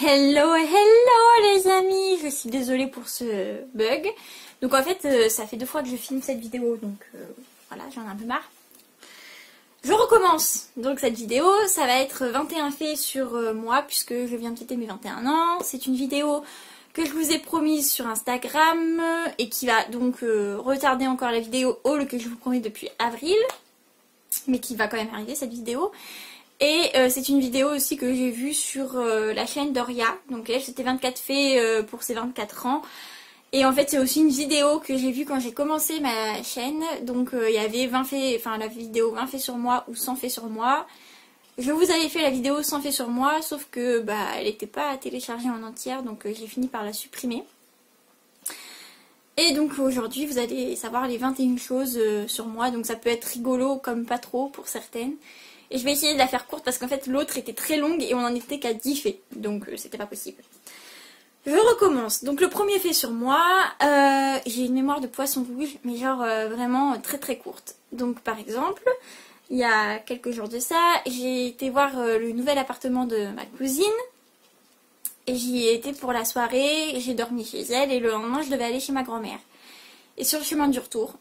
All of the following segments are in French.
Hello, hello les amis, je suis désolée pour ce bug. Donc en fait, ça fait 2 fois que je filme cette vidéo, donc voilà, j'en ai un peu marre. Je recommence. Donc cette vidéo, ça va être 21 faits sur moi, puisque je viens de fêter mes 21 ans. C'est une vidéo que je vous ai promise sur Instagram, et qui va donc retarder encore la vidéo haul que je vous promets depuis avril. Mais qui va quand même arriver cette vidéo. Et c'est une vidéo aussi que j'ai vue sur la chaîne d'Oria. Donc elle, c'était 24 faits pour ses 24 ans. Et en fait, c'est aussi une vidéo que j'ai vue quand j'ai commencé ma chaîne. Donc il y avait 20 faits, enfin la vidéo 20 faits sur moi ou 100 faits sur moi. Je vous avais fait la vidéo 100 faits sur moi, sauf que bah elle n'était pas téléchargée en entière. Donc j'ai fini par la supprimer. Et donc aujourd'hui, vous allez savoir les 21 choses sur moi. Donc ça peut être rigolo comme pas trop pour certaines. Et je vais essayer de la faire courte parce qu'en fait l'autre était très longue et on en était qu'à 10 faits. Donc c'était pas possible. Je recommence. Donc le premier fait sur moi, j'ai une mémoire de poisson rouge, mais genre vraiment très très courte. Donc par exemple, il y a quelques jours de ça, j'ai été voir le nouvel appartement de ma cousine. Et j'y ai été pour la soirée, j'ai dormi chez elle et le lendemain je devais aller chez ma grand-mère. Et sur le chemin du retour,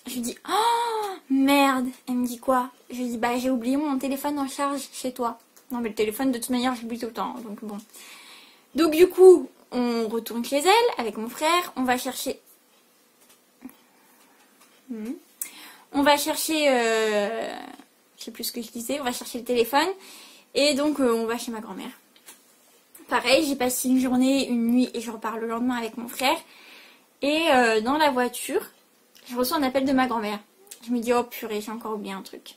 je lui dis « Oh merde !» Elle me dit quoi? Je lui dis « Bah j'ai oublié mon téléphone en charge chez toi. » Non mais le téléphone de toute manière je l'oublie tout le temps, donc bon. Donc du coup, on retourne chez elle avec mon frère, on va chercher... On va chercher... Je sais plus ce que je disais, on va chercher le téléphone. Et donc on va chez ma grand-mère. Pareil, j'ai passé une journée, une nuit et je repars le lendemain avec mon frère. Et dans la voiture, je reçois un appel de ma grand-mère. Je me dis, oh purée, j'ai encore oublié un truc.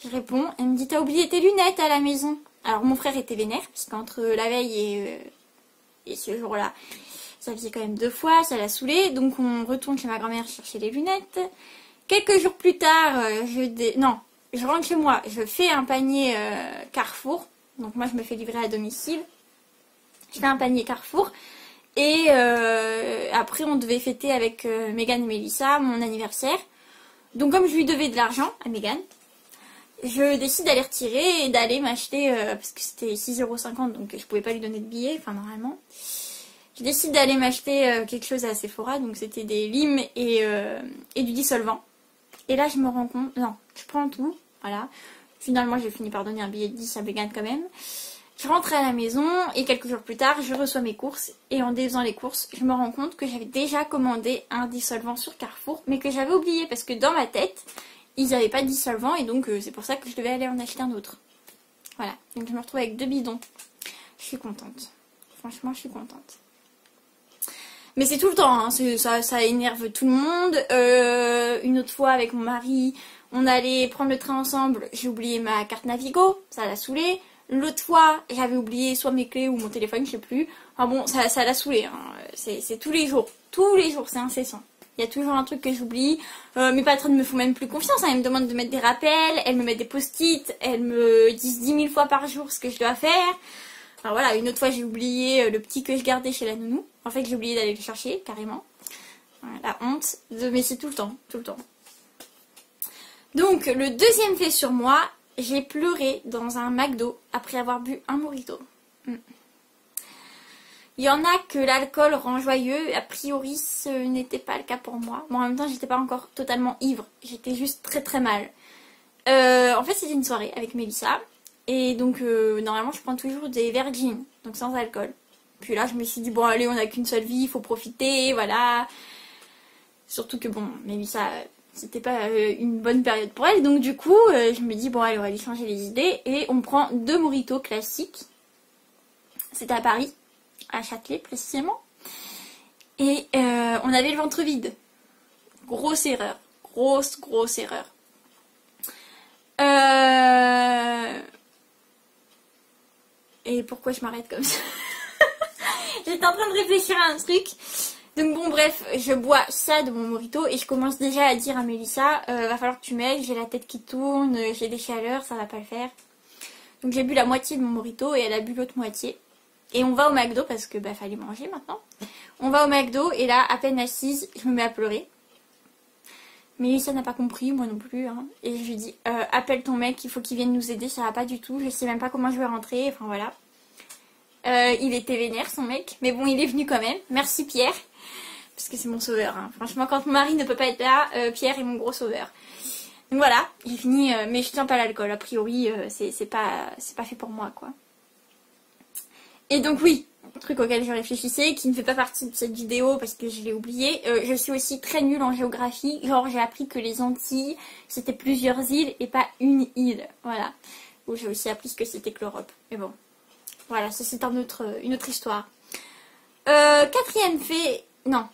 Je réponds, elle me dit, t'as oublié tes lunettes à la maison. Alors mon frère était vénère, parce qu'entre la veille et ce jour-là, ça faisait quand même 2 fois, ça l'a saoulé. Donc on retourne chez ma grand-mère chercher les lunettes. Quelques jours plus tard, je rentre chez moi, je fais un panier Carrefour. Donc moi je me fais livrer à domicile. Je fais un panier Carrefour. Et après, on devait fêter avec Megan et Melissa mon anniversaire. Donc, comme je lui devais de l'argent à Megan, je décide d'aller retirer et d'aller m'acheter, parce que c'était 6,50 €, donc je pouvais pas lui donner de billets, enfin normalement. Je décide d'aller m'acheter quelque chose à Sephora, donc c'était des limes et du dissolvant. Et là, je me rends compte, non, je prends tout, voilà. Finalement, j'ai fini par donner un billet de 10 à Megan quand même. Je rentre à la maison et quelques jours plus tard, je reçois mes courses. Et en défaisant les courses, je me rends compte que j'avais déjà commandé un dissolvant sur Carrefour, mais que j'avais oublié parce que dans ma tête, ils n'avaient pas de dissolvant et donc c'est pour ça que je devais aller en acheter un autre. Voilà, donc je me retrouve avec 2 bidons. Je suis contente. Franchement, je suis contente. Mais c'est tout le temps, hein. Ça énerve tout le monde. Une autre fois avec mon mari, on allait prendre le train ensemble, j'ai oublié ma carte Navigo, ça l'a saoulé. L'autre fois, j'avais oublié soit mes clés ou mon téléphone, je sais plus. Enfin bon, ça l'a saoulé. Hein. C'est tous les jours. Tous les jours, c'est incessant. Il y a toujours un truc que j'oublie. Mes patrons me font même plus confiance. Hein. Elles me demandent de mettre des rappels. Elles me mettent des post-it. Elles me disent 10 000 fois par jour ce que je dois faire. Enfin voilà, une autre fois, j'ai oublié le petit que je gardais chez la nounou. En fait, j'ai oublié d'aller le chercher, carrément. Voilà, la honte. Mais c'est tout le temps. Tout le temps. Donc, le deuxième fait sur moi... J'ai pleuré dans un McDo après avoir bu un mojito. Il y en a que l'alcool rend joyeux. A priori, ce n'était pas le cas pour moi. Bon, en même temps, j'étais pas encore totalement ivre. J'étais juste très très mal. En fait, c'était une soirée avec Melissa. Et donc, normalement, je prends toujours des Virgin. Donc, sans alcool. Puis là, je me suis dit, bon, allez, on n'a qu'une seule vie. Il faut profiter, voilà. Surtout que, bon, Melissa... C'était pas une bonne période pour elle, donc du coup je me dis bon allez on va lui changer les idées et on prend 2 mojitos classiques. C'était à Paris, à Châtelet précisément, et on avait le ventre vide. Grosse erreur, grosse erreur. Et pourquoi je m'arrête comme ça? J'étais en train de réfléchir à un truc. Donc bon bref, je bois ça de mon mojito et je commence déjà à dire à Melissa, va falloir que tu m'aides, j'ai la tête qui tourne, j'ai des chaleurs, ça va pas le faire. Donc j'ai bu la moitié de mon mojito et elle a bu l'autre moitié. Et on va au McDo parce que bah fallait manger maintenant. On va au McDo et là, à peine assise, je me mets à pleurer. Melissa n'a pas compris, moi non plus. Hein. Et je lui dis, appelle ton mec, il faut qu'il vienne nous aider, ça va pas du tout, je sais même pas comment je vais rentrer, enfin voilà. Il était vénère, son mec. Mais bon, il est venu quand même. Merci Pierre. Parce que c'est mon sauveur. Hein. Franchement, quand mon mari ne peut pas être là, Pierre est mon gros sauveur. Donc voilà, j'ai fini. Mais je tiens pas l'alcool. A priori, c'est pas fait pour moi, quoi. Et donc oui, un truc auquel je réfléchissais, qui ne fait pas partie de cette vidéo parce que je l'ai oublié. Je suis aussi très nulle en géographie. Genre, j'ai appris que les Antilles, c'était plusieurs îles et pas une île. Voilà. Ou j'ai aussi appris que c'était que l'Europe. Mais bon. Voilà, ça c'est une autre histoire. Quatrième fait... Non.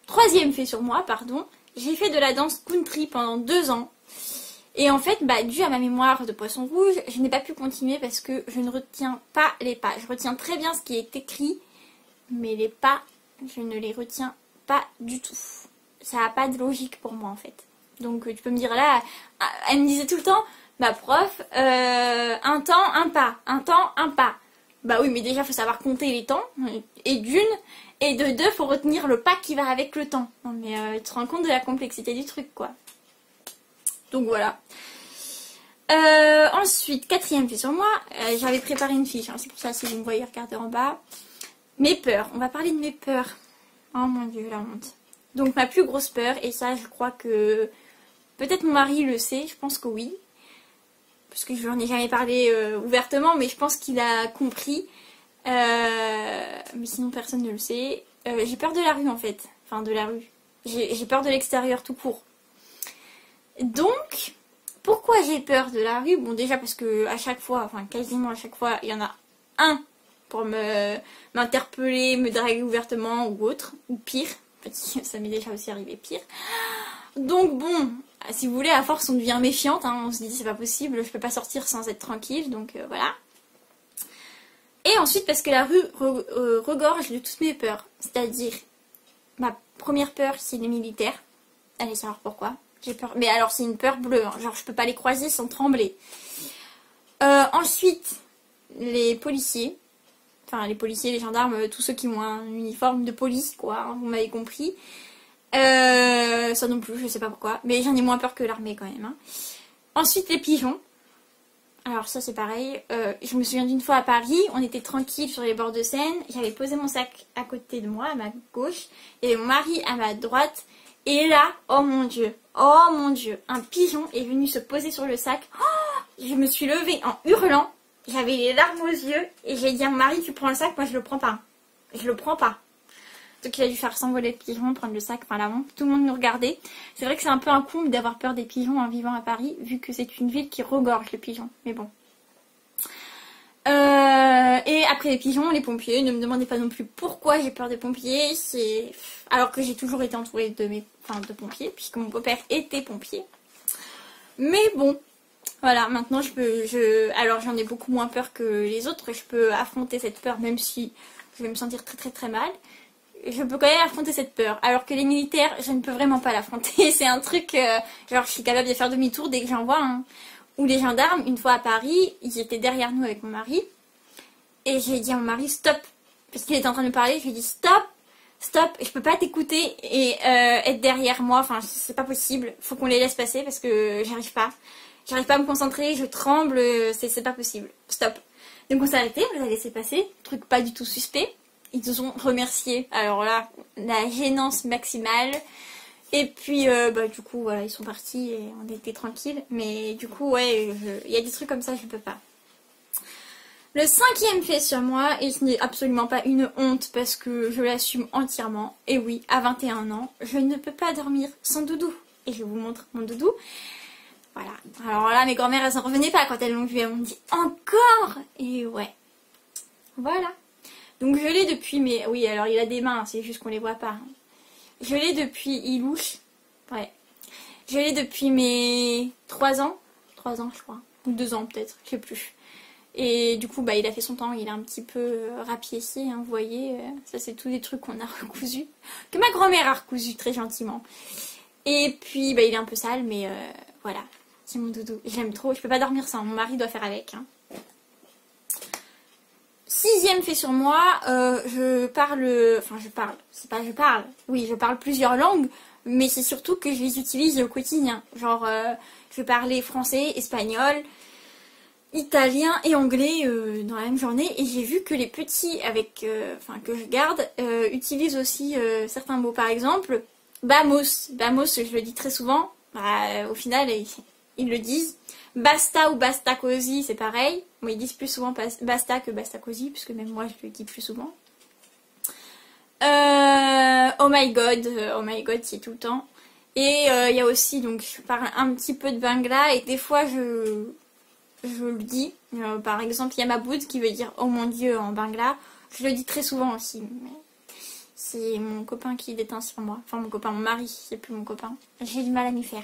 Troisième fait sur moi, pardon. J'ai fait de la danse country pendant 2 ans. Et en fait, dû à ma mémoire de poisson rouge, je n'ai pas pu continuer parce que je ne retiens pas les pas. Je retiens très bien ce qui est écrit, mais les pas, je ne les retiens pas du tout. Ça n'a pas de logique pour moi en fait. Donc tu peux me dire là, elle me disait tout le temps, ma prof, un temps, un pas, un temps, un pas. Bah oui, mais déjà, il faut savoir compter les temps, et d'une, et de deux, il faut retenir le pas qui va avec le temps. Non mais tu te rends compte de la complexité du truc, quoi. Donc voilà. Ensuite, quatrième fait sur moi, j'avais préparé une fiche, hein, c'est pour ça si vous me voyez regarder en bas. Mes peurs, on va parler de mes peurs. Oh mon dieu, la honte. Donc ma plus grosse peur, et ça je crois que peut-être mon mari le sait, je pense que oui. Parce que je n'en ai jamais parlé ouvertement, mais je pense qu'il a compris. Mais sinon personne ne le sait. J'ai peur de la rue en fait. Enfin de la rue. J'ai peur de l'extérieur tout court. Donc, pourquoi j'ai peur de la rue? Bon déjà parce que à chaque fois, enfin quasiment à chaque fois, il y en a un pour m'interpeller, me draguer ouvertement ou autre. Ou pire. En fait, ça m'est déjà aussi arrivé pire. Donc bon, si vous voulez, à force on devient méfiante, hein, on se dit c'est pas possible, je peux pas sortir sans être tranquille, donc voilà. Et ensuite parce que la rue regorge de toutes mes peurs, c'est-à-dire ma première peur c'est les militaires, allez savoir pourquoi, j'ai peur, mais alors c'est une peur bleue, hein, genre je peux pas les croiser sans trembler. Ensuite les policiers, enfin les policiers, les gendarmes, tous ceux qui ont un uniforme de police quoi, hein, vous m'avez compris. Ça non plus, je sais pas pourquoi. Mais j'en ai moins peur que l'armée quand même. Hein. Ensuite, les pigeons. Alors ça c'est pareil. Je me souviens d'une fois à Paris, on était tranquille sur les bords de Seine. J'avais posé mon sac à côté de moi, à ma gauche. Et mon mari à ma droite. Et là, oh mon dieu, un pigeon est venu se poser sur le sac. Oh, je me suis levée en hurlant. J'avais les larmes aux yeux. Et j'ai dit à mon mari, tu prends le sac, moi je le prends pas. Je le prends pas. Donc il a dû faire s'envoler le pigeon, prendre le sac, enfin la honte, tout le monde nous regardait. C'est vrai que c'est un peu un comble d'avoir peur des pigeons en vivant à Paris, vu que c'est une ville qui regorge les pigeons, mais bon. Et après les pigeons, les pompiers, ne me demandez pas non plus pourquoi j'ai peur des pompiers, c'est... Alors que j'ai toujours été entourée de pompiers, puisque mon beau-père était pompier. Mais bon, voilà, maintenant alors j'en ai beaucoup moins peur que les autres, je peux affronter cette peur même si je vais me sentir très très très mal. Je peux quand même affronter cette peur. Alors que les militaires, je ne peux vraiment pas l'affronter. C'est un truc, genre je suis capable de faire demi-tour dès que j'en vois un. Ou les gendarmes, une fois à Paris, ils étaient derrière nous avec mon mari. Et j'ai dit à mon mari, stop. Parce qu'il était en train de me parler, je lui ai dit, stop, stop. Je peux pas t'écouter et être derrière moi. Enfin, c'est pas possible. Faut qu'on les laisse passer parce que j'arrive pas. J'arrive pas à me concentrer, je tremble, c'est pas possible. Stop. Donc on s'est arrêté, on les a laissés passer. Truc pas du tout suspect. Ils nous ont remerciés. Alors là, la gênance maximale. Et puis, du coup, voilà, ils sont partis et on était tranquilles. Mais du coup, ouais, il y a des trucs comme ça, je peux pas. Le 5e fait sur moi, et ce n'est absolument pas une honte parce que je l'assume entièrement. Et oui, à 21 ans, je ne peux pas dormir sans doudou. Et je vous montre mon doudou. Voilà. Alors là, mes grand-mères, elles s'en revenaient pas quand elles l'ont vu. Elles m'ont dit, encore? Et ouais. Voilà. Donc je l'ai depuis, mais oui, alors il a des mains, c'est juste qu'on les voit pas. Je l'ai depuis, il louche. Ouais. Je l'ai depuis mes 3 ans. 3 ans, je crois. Ou 2 ans peut-être, je sais plus. Et du coup, il a fait son temps, il est un petit peu rapiécé, hein, vous voyez. Ça, c'est tous des trucs qu'on a recousus. Que ma grand-mère a recousu très gentiment. Et puis, il est un peu sale, mais voilà. C'est mon doudou. J'aime trop. Je peux pas dormir sans. Mon mari doit faire avec. Hein. 6e fait sur moi, je parle. Enfin, je parle. C'est pas je parle. Oui, je parle plusieurs langues. Mais c'est surtout que je les utilise au quotidien. Genre, je vais parler français, espagnol, italien et anglais dans la même journée. Et j'ai vu que les petits que je garde utilisent aussi certains mots. Par exemple, Bamos. Bamos, je le dis très souvent. Bah, au final, ils le disent. Basta ou basta così, c'est pareil. Bon, ils disent plus souvent basta que basta così, puisque même moi, je le dis plus souvent. Oh my god, c'est tout le temps. Et il y a aussi, donc je parle un petit peu de Bangla et des fois je le dis. Par exemple, il y a Maboud qui veut dire oh mon dieu en Bangla. Je le dis très souvent aussi. Mais c'est mon copain qui déteint sur moi. Enfin mon copain, mon mari, c'est plus mon copain. J'ai du mal à m'y faire.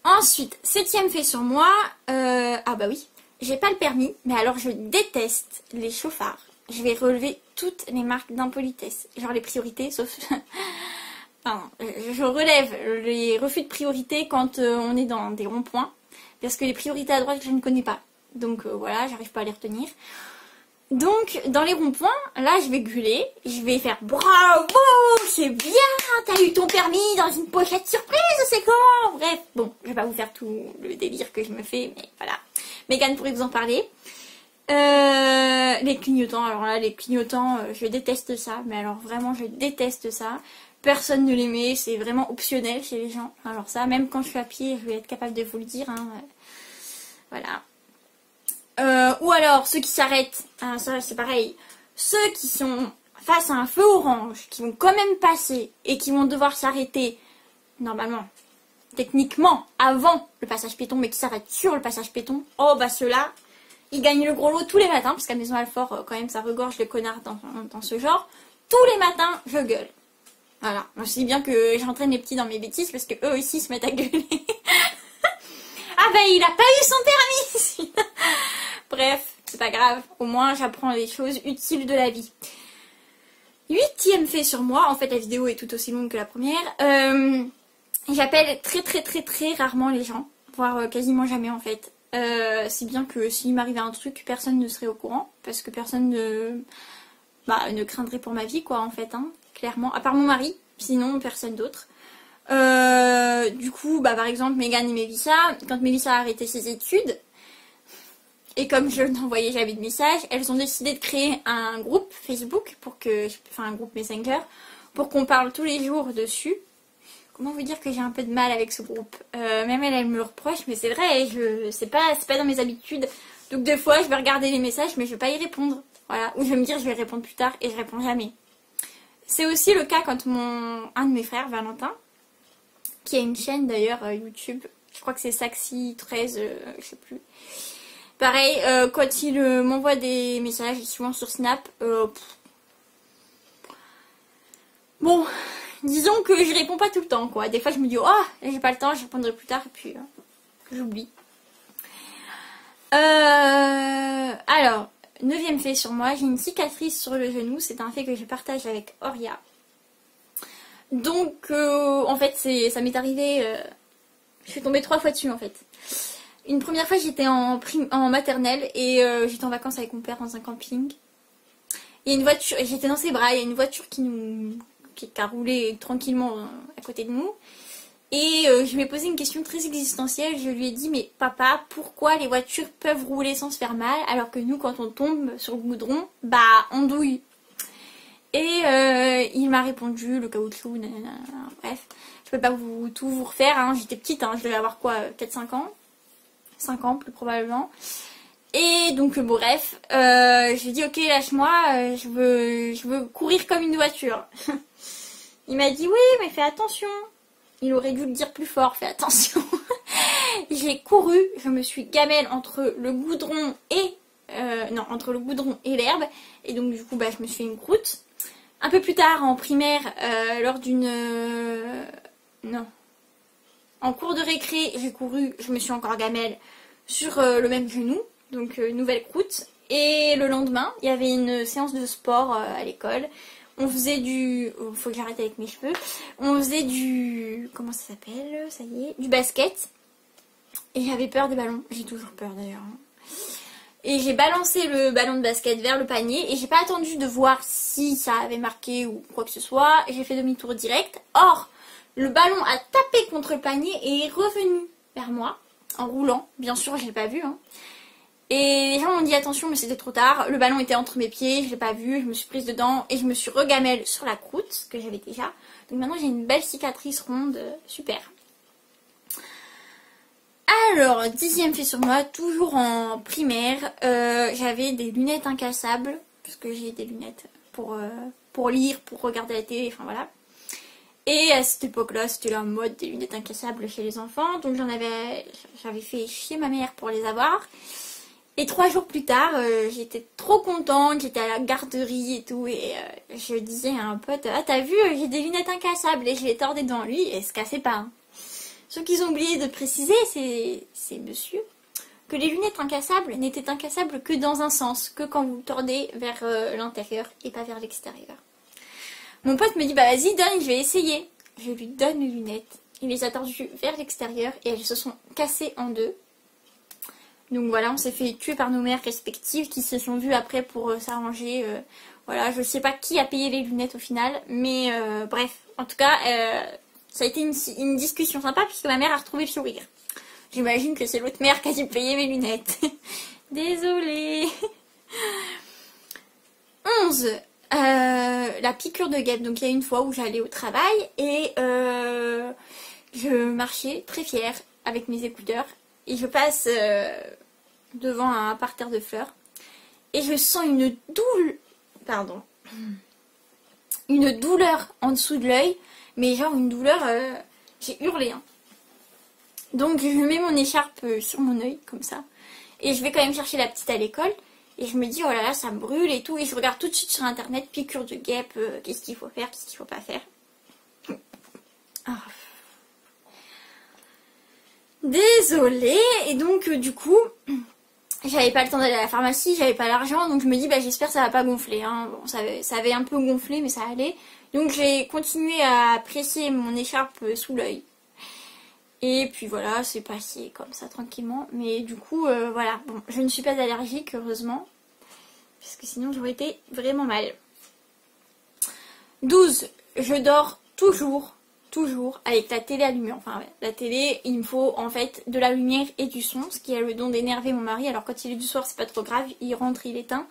Ensuite, 7e fait sur moi. Ah bah oui, j'ai pas le permis, mais alors je déteste les chauffards. Je vais relever toutes les marques d'impolitesse. Genre les priorités, sauf... Pardon, je relève les refus de priorité quand on est dans des ronds-points. Parce que les priorités à droite, je ne connais pas. Donc voilà, j'arrive pas à les retenir. Donc, dans les ronds-points, là, je vais gueuler. Je vais faire bravo, c'est bien, t'as eu ton permis dans une pochette surprise, c'est comment? Bref, bon, je vais pas vous faire tout le délire que je me fais, mais voilà. Mégane pourrait vous en parler. Les clignotants, alors là, les clignotants, je déteste ça. Mais alors vraiment, je déteste ça. Personne ne les met, c'est vraiment optionnel chez les gens. Alors ça, même quand je suis à pied, je vais être capable de vous le dire. Hein. Voilà. Ou alors, ceux qui s'arrêtent, hein, ça c'est pareil. Ceux qui sont face à un feu orange, qui vont quand même passer et qui vont devoir s'arrêter, normalement, techniquement, avant le passage piéton, mais qui s'arrêtent sur le passage piéton. Oh bah ceux-là, ils gagnent le gros lot tous les matins, parce qu'à Maison Alfort, quand même, ça regorge de connards dans ce genre. Tous les matins, je gueule. Voilà, moi je sais bien que j'entraîne les petits dans mes bêtises parce que eux aussi se mettent à gueuler. Ah bah il a pas eu son permis. Bref, c'est pas grave, au moins j'apprends des choses utiles de la vie. 8e fait sur moi, en fait la vidéo est tout aussi longue que la première. J'appelle très rarement les gens, voire quasiment jamais en fait. C'est bien que s'il m'arrivait un truc, personne ne serait au courant, parce que personne ne craindrait pour ma vie quoi en fait, hein. Clairement, à part mon mari, sinon personne d'autre. Du coup, par exemple, Mégane et Mélissa, quand Mélissa a arrêté ses études, et comme je n'envoyais jamais de messages, elles ont décidé de créer un groupe Facebook, un groupe Messenger, pour qu'on parle tous les jours dessus. Comment vous dire que j'ai un peu de mal avec ce groupe, même elle me le reproche, mais c'est vrai, c'est pas dans mes habitudes. Donc des fois, je vais regarder les messages, mais je vais pas y répondre. Voilà, ou je vais me dire, je vais répondre plus tard, et je réponds jamais. C'est aussi le cas quand un de mes frères, Valentin, qui a une chaîne d'ailleurs YouTube, je crois que c'est Saxi13, je sais plus. Pareil, quand il m'envoie des messages, souvent sur Snap, bon, disons que je réponds pas tout le temps, quoi. Des fois je me dis, oh, j'ai pas le temps, je répondrai plus tard, et puis j'oublie. Alors... 9e fait sur moi, j'ai une cicatrice sur le genou, c'est un fait que je partage avec Oria. Donc en fait ça m'est arrivé, je suis tombée 3 fois dessus en fait. Une première fois j'étais en maternelle et j'étais en vacances avec mon père dans un camping. Il y a une voiture, j'étais dans ses bras, il y a une voiture qui a roulé tranquillement à côté de nous. Et je lui ai posé une question très existentielle, je lui ai dit mais papa, pourquoi les voitures peuvent rouler sans se faire mal alors que nous quand on tombe sur le goudron, on douille. Et il m'a répondu le caoutchouc, nanana, bref, je peux pas tout vous refaire, hein. J'étais petite, hein. Je devais avoir quoi, peut-être 5 ans 5 ans plus probablement. Et donc bref, je lui ai dit ok lâche-moi, je veux courir comme une voiture. Il m'a dit oui mais fais attention. Il aurait dû le dire plus fort, fais attention. J'ai couru, je me suis gamelle entre le goudron et l'herbe. Et donc du coup je me suis fait une croûte. Un peu plus tard en primaire, lors d'une... En cours de récré, j'ai couru, je me suis encore gamelle sur le même genou. Donc nouvelle croûte. Et le lendemain, il y avait une séance de sport à l'école. On faisait du... Faut que j'arrête avec mes cheveux. On faisait du... Comment ça s'appelle? Ça y est. Du basket. Et j'avais peur des ballons. J'ai toujours peur d'ailleurs. Et j'ai balancé le ballon de basket vers le panier. Et j'ai pas attendu de voir si ça avait marqué ou quoi que ce soit. J'ai fait demi-tour direct. Or, le ballon a tapé contre le panier et est revenu vers moi. en roulant. Bien sûr, je l'ai pas vu. Hein. Et les gens m'ont dit attention, mais c'était trop tard. Le ballon était entre mes pieds, je l'ai pas vu, je me suis prise dedans et je me suis regamelle sur la croûte que j'avais déjà. Donc maintenant j'ai une belle cicatrice ronde, super. Alors, 10e fait sur moi, toujours en primaire, j'avais des lunettes incassables, parce que j'ai des lunettes pour lire, pour regarder la télé, enfin voilà. Et à cette époque-là, c'était la mode des lunettes incassables chez les enfants, donc j'avais fait chier ma mère pour les avoir. Et 3 jours plus tard, j'étais trop contente, j'étais à la garderie et tout, et je disais à un pote, ah t'as vu, j'ai des lunettes incassables, et je les tordais devant lui, et il se cassait pas. Hein. Ce qu'ils ont oublié de préciser, c'est monsieur, que les lunettes incassables n'étaient incassables que dans un sens, que quand vous tordez vers l'intérieur et pas vers l'extérieur. Mon pote me dit, bah vas-y, donne, je vais essayer. Je lui donne les lunettes, il les a tordues vers l'extérieur et elles se sont cassées en deux. Donc voilà, on s'est fait tuer par nos mères respectives qui se sont vues après pour s'arranger. Voilà, je sais pas qui a payé les lunettes au final, mais bref, en tout cas... ça a été une discussion sympa puisque ma mère a retrouvé le sourire. J'imagine que c'est l'autre mère qui a dû payer mes lunettes. Désolée. 11. La piqûre de guêpe. Donc il y a une fois où j'allais au travail et je marchais très fière avec mes écouteurs. Et je passe devant un parterre de fleurs. Et je sens une douleur en dessous de l'œil. Mais genre une douleur, j'ai hurlé. Hein. Donc je mets mon écharpe sur mon œil, comme ça. Et je vais quand même chercher la petite à l'école. Et je me dis, oh là là, ça me brûle et tout. Et je regarde tout de suite sur internet, piqûre de guêpe, qu'est-ce qu'il faut faire, qu'est-ce qu'il faut pas faire. Ah. Désolée. Et donc du coup, j'avais pas le temps d'aller à la pharmacie, j'avais pas l'argent. Donc je me dis, bah j'espère que ça va pas gonfler. Hein. Bon, ça avait un peu gonflé, mais ça allait. Donc j'ai continué à presser mon écharpe sous l'œil. Et puis voilà, c'est passé comme ça tranquillement. Mais du coup, voilà. Bon, je ne suis pas allergique, heureusement. Parce que sinon j'aurais été vraiment mal. 12. Je dors toujours avec la télé allumée. Enfin ouais, la télé, il me faut en fait de la lumière et du son. Ce qui a le don d'énerver mon mari. Alors quand il est du soir, c'est pas trop grave. Il rentre, il éteint.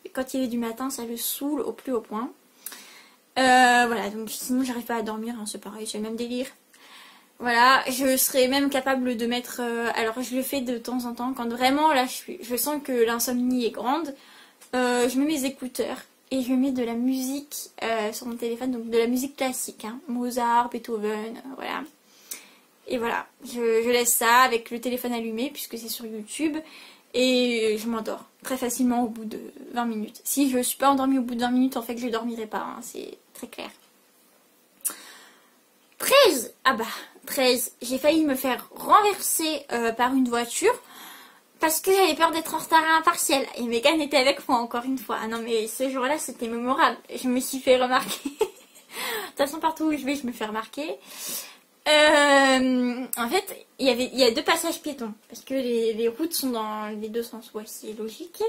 Et quand il est du matin, ça le saoule au plus haut point. Voilà, donc sinon j'arrive pas à dormir, hein, c'est pareil, c'est le même délire. Voilà, je serais même capable de mettre... alors je le fais de temps en temps, quand vraiment là je sens que l'insomnie est grande, je mets mes écouteurs et je mets de la musique sur mon téléphone, donc de la musique classique, hein, Mozart, Beethoven, voilà. Et voilà, je laisse ça avec le téléphone allumé puisque c'est sur YouTube et je m'endors très facilement au bout de 20 minutes. Si je ne suis pas endormie au bout de 20 minutes, en fait je ne dormirai pas, hein, c'est très clair. 13. Ah bah, 13. J'ai failli me faire renverser par une voiture parce que j'avais peur d'être en retard à un partiel. Et Megan était avec moi encore une fois. Ah non mais ce jour-là c'était mémorable. Je me suis fait remarquer. De toute façon partout où je vais je me fais remarquer. En fait, il y a 2 passages piétons parce que les routes sont dans les 2 sens. Ouais, c'est logique.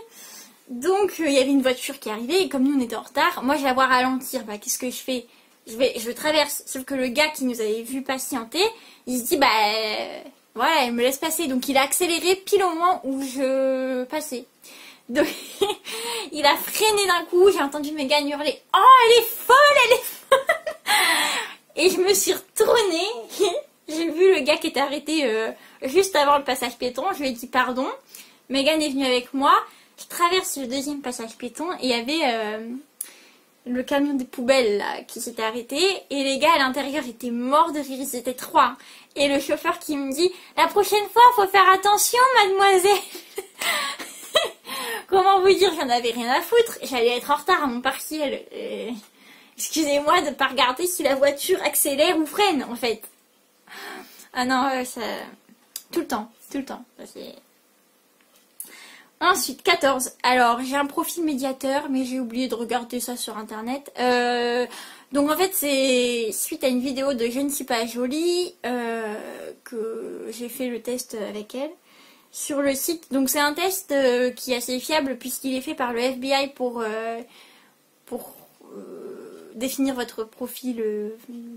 Donc il y avait une voiture qui arrivait et comme nous on était en retard, moi je la vois ralentir. Bah qu'est-ce que je fais? Je traverse. Sauf que le gars qui nous avait vu patienter, il se dit bah voilà, il me laisse passer. Donc il a accéléré pile au moment où je passais. Donc il a freiné d'un coup. J'ai entendu Megan hurler, oh elle est folle, elle est folle. Et je me suis retournée, j'ai vu le gars qui était arrêté juste avant le passage piéton, je lui ai dit pardon. Megan est venue avec moi, je traverse le 2e passage piéton et il y avait le camion des poubelles là, qui s'était arrêté et les gars à l'intérieur étaient morts de rire, ils étaient 3. Et le chauffeur qui me dit la prochaine fois faut faire attention mademoiselle. Comment vous dire, j'en avais rien à foutre, j'allais être en retard à mon partiel. Excusez-moi de ne pas regarder si la voiture accélère ou freine, en fait. Ah non, ça... Tout le temps. Ensuite, 14. Alors, j'ai un profil médiateur, mais j'ai oublié de regarder ça sur Internet. Donc, en fait, c'est suite à une vidéo de Je ne suis pas jolie que j'ai fait le test avec elle sur le site. Donc, c'est un test qui est assez fiable puisqu'il est fait par le FBI pour définir votre profil,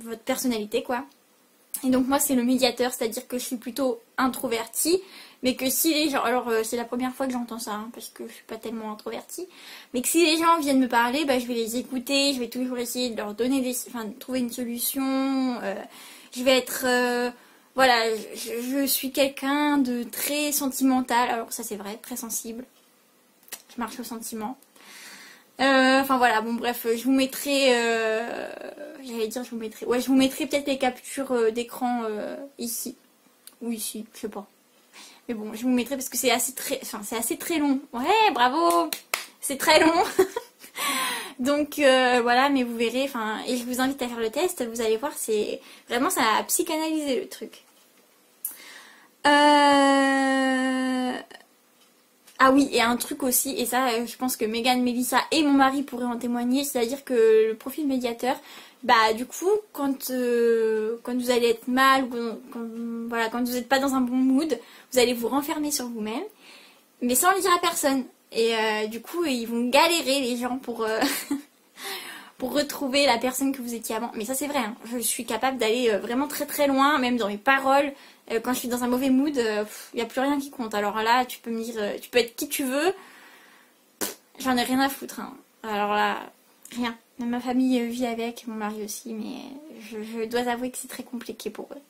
votre personnalité quoi. Et donc moi c'est le médiateur, c'est-à-dire que je suis plutôt introvertie, mais que si les gens, alors c'est la première fois que j'entends ça, hein, parce que je suis pas tellement introvertie, mais que si les gens viennent me parler, bah, je vais les écouter, je vais toujours essayer de leur donner de trouver une solution, je vais être, voilà, je suis quelqu'un de très sentimental, alors ça c'est vrai, très sensible, je marche au sentiment. Enfin voilà, bon bref, je vous mettrai, j'allais dire je vous mettrai, ouais je vous mettrai peut-être les captures d'écran ici, ou ici, je sais pas. Mais bon, je vous mettrai parce que c'est assez très long. Ouais, bravo, c'est très long. Donc voilà, mais vous verrez, et je vous invite à faire le test, vous allez voir, c'est vraiment ça a psychanalysé le truc. Ah oui, et un truc aussi, et ça je pense que Megan, Melissa et mon mari pourraient en témoigner, c'est-à-dire que le profil médiateur, bah du coup, quand vous allez être mal, ou voilà, quand vous n'êtes pas dans un bon mood, vous allez vous renfermer sur vous-même, mais sans le dire à personne. Et du coup, ils vont galérer les gens pour, pour retrouver la personne que vous étiez avant. Mais ça c'est vrai, hein, je suis capable d'aller vraiment très très loin, même dans mes paroles. Quand je suis dans un mauvais mood, il n'y a plus rien qui compte. Alors là, tu peux me dire, tu peux être qui tu veux, j'en ai rien à foutre. Hein. Alors là, rien. Même ma famille vit avec, mon mari aussi, mais je dois avouer que c'est très compliqué pour eux.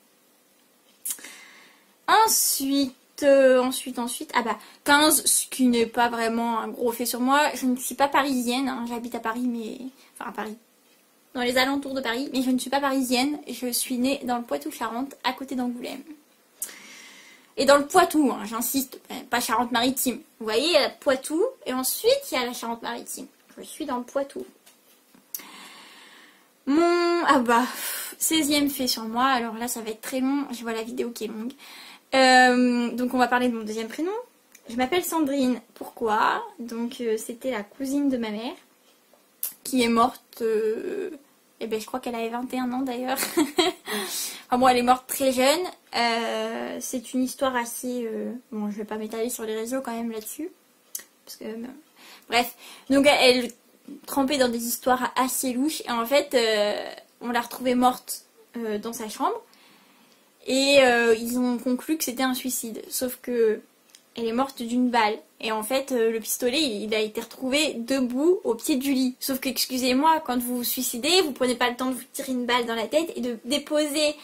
Ensuite, ah bah 15, ce qui n'est pas vraiment un gros fait sur moi. Je ne suis pas parisienne, hein, j'habite à Paris, mais enfin à Paris, dans les alentours de Paris, mais je ne suis pas parisienne. Je suis née dans le Poitou-Charentes, à côté d'Angoulême. Et dans le Poitou, hein, j'insiste, pas Charente-Maritime. Vous voyez, il y a le Poitou, et ensuite il y a la Charente-Maritime. Je suis dans le Poitou. Ah bah, 16e fait sur moi, alors là ça va être très long, je vois la vidéo qui est longue. Donc on va parler de mon deuxième prénom. Je m'appelle Sandrine, pourquoi? Donc c'était la cousine de ma mère, qui est morte, et ben je crois qu'elle avait 21 ans d'ailleurs. Enfin bon, elle est morte très jeune. C'est une histoire assez... bon, je vais pas m'étaler sur les réseaux quand même là-dessus. Parce que... bref. Donc elle trempait dans des histoires assez louches. Et en fait, on l'a retrouvée morte dans sa chambre. Et ils ont conclu que c'était un suicide. Sauf que elle est morte d'une balle. Et en fait, le pistolet, il a été retrouvé debout au pied du lit. Sauf que, excusez-moi, quand vous vous suicidez, vous prenez pas le temps de vous tirer une balle dans la tête et de déposer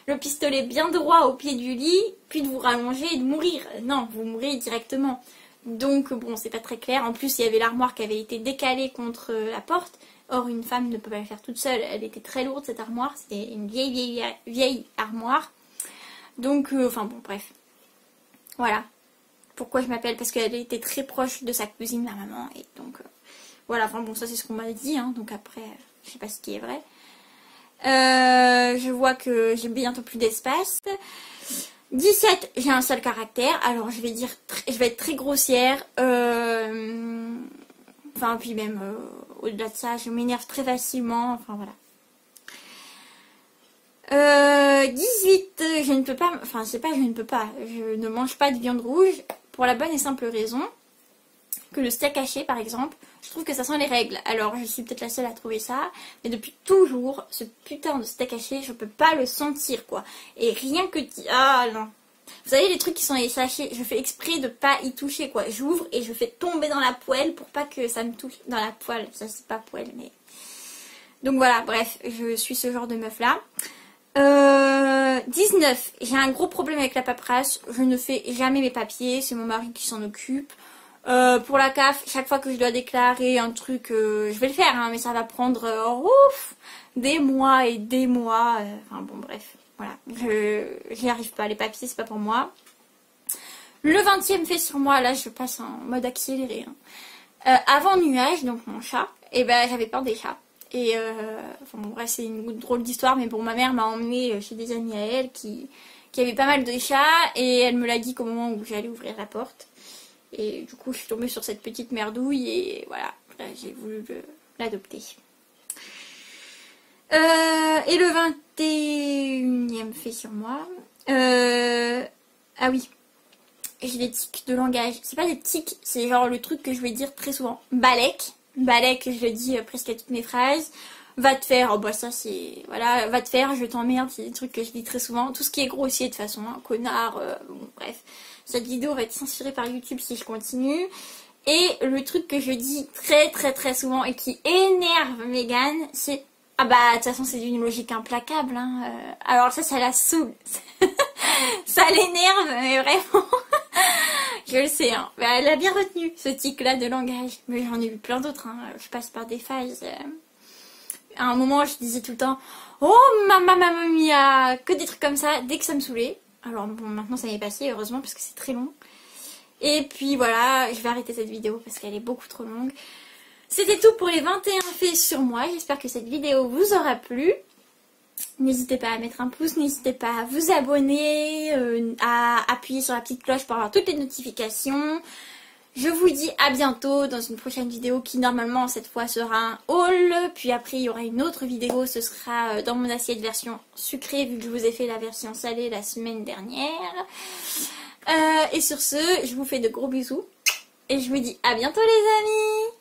le pistolet bien droit au pied du lit, puis de vous rallonger et de mourir. Non, vous mourrez directement. Donc, bon, c'est pas très clair. En plus, il y avait l'armoire qui avait été décalée contre la porte. Or, une femme ne peut pas le faire toute seule. Elle était très lourde, cette armoire. C'était une vieille armoire. Donc, enfin bon, bref. Voilà. Pourquoi je m'appelle? Parce qu'elle était très proche de sa cousine, ma maman. Et donc, voilà. Enfin bon, ça c'est ce qu'on m'a dit. Hein, donc après, je sais pas ce qui est vrai. Je vois que j'ai bientôt plus d'espace. 17, j'ai un seul caractère. Alors, je vais être très grossière. Enfin, puis même, au-delà de ça, je m'énerve très facilement. Enfin, voilà. 18, je ne peux pas, enfin c'est pas je ne peux pas, je ne mange pas de viande rouge pour la bonne et simple raison que le steak haché par exemple, je trouve que ça sent les règles. Alors je suis peut-être la seule à trouver ça, mais depuis toujours, ce putain de steak haché, je peux pas le sentir quoi. Et rien que... ah non. Vous savez les trucs qui sont les sachets, je fais exprès de pas y toucher quoi. J'ouvre et je fais tomber dans la poêle pour pas que ça me touche dans la poêle. Ça c'est pas poêle mais... Donc voilà, bref, je suis ce genre de meuf là. 19, j'ai un gros problème avec la paperasse, je ne fais jamais mes papiers, c'est mon mari qui s'en occupe. Pour la CAF, chaque fois que je dois déclarer un truc, je vais le faire, hein, mais ça va prendre des mois et des mois. Enfin bon, bref, voilà, j'y arrive pas, les papiers c'est pas pour moi. Le 20e fait sur moi, là je passe en mode accéléré. Hein. Avant Nuage, donc mon chat, et ben j'avais peur des chats. Et enfin bon bref c'est une drôle d'histoire mais bon ma mère m'a emmenée chez des amis à elle qui avaient pas mal de chats et elle me l'a dit qu'au moment où j'allais ouvrir la porte et du coup je suis tombée sur cette petite merdouille et voilà j'ai voulu l'adopter. Et le 21e fait sur moi ah oui j'ai des tics de langage, c'est pas des tics, c'est genre le truc que je vais dire très souvent, balèque, je le dis presque à toutes mes phrases. Va te faire, oh bah ça c'est, voilà, va te faire, je t'emmerde, c'est des trucs que je dis très souvent. Tout ce qui est grossier de toute façon, hein, connard, bon bref. Cette vidéo va être censurée par YouTube si je continue. Et le truc que je dis très souvent et qui énerve Megan, c'est ah bah de toute façon c'est d'une logique implacable. Hein. Alors ça la saoule. Ça l'énerve, mais vraiment. Je le sais, hein. Bah, elle a bien retenu ce tic-là de langage. Mais j'en ai eu plein d'autres. Hein. Je passe par des phases. À un moment, je disais tout le temps oh mamma mia, que des trucs comme ça dès que ça me saoulait. Alors bon, maintenant ça m'est passé, heureusement, parce que c'est très long. Et puis voilà, je vais arrêter cette vidéo parce qu'elle est beaucoup trop longue. C'était tout pour les 21 faits sur moi. J'espère que cette vidéo vous aura plu. N'hésitez pas à mettre un pouce, n'hésitez pas à vous abonner, à appuyer sur la petite cloche pour avoir toutes les notifications. Je vous dis à bientôt dans une prochaine vidéo qui normalement cette fois sera un haul. Puis après il y aura une autre vidéo, ce sera dans mon assiette version sucrée vu que je vous ai fait la version salée la semaine dernière. Et sur ce, je vous fais de gros bisous et je vous dis à bientôt les amis.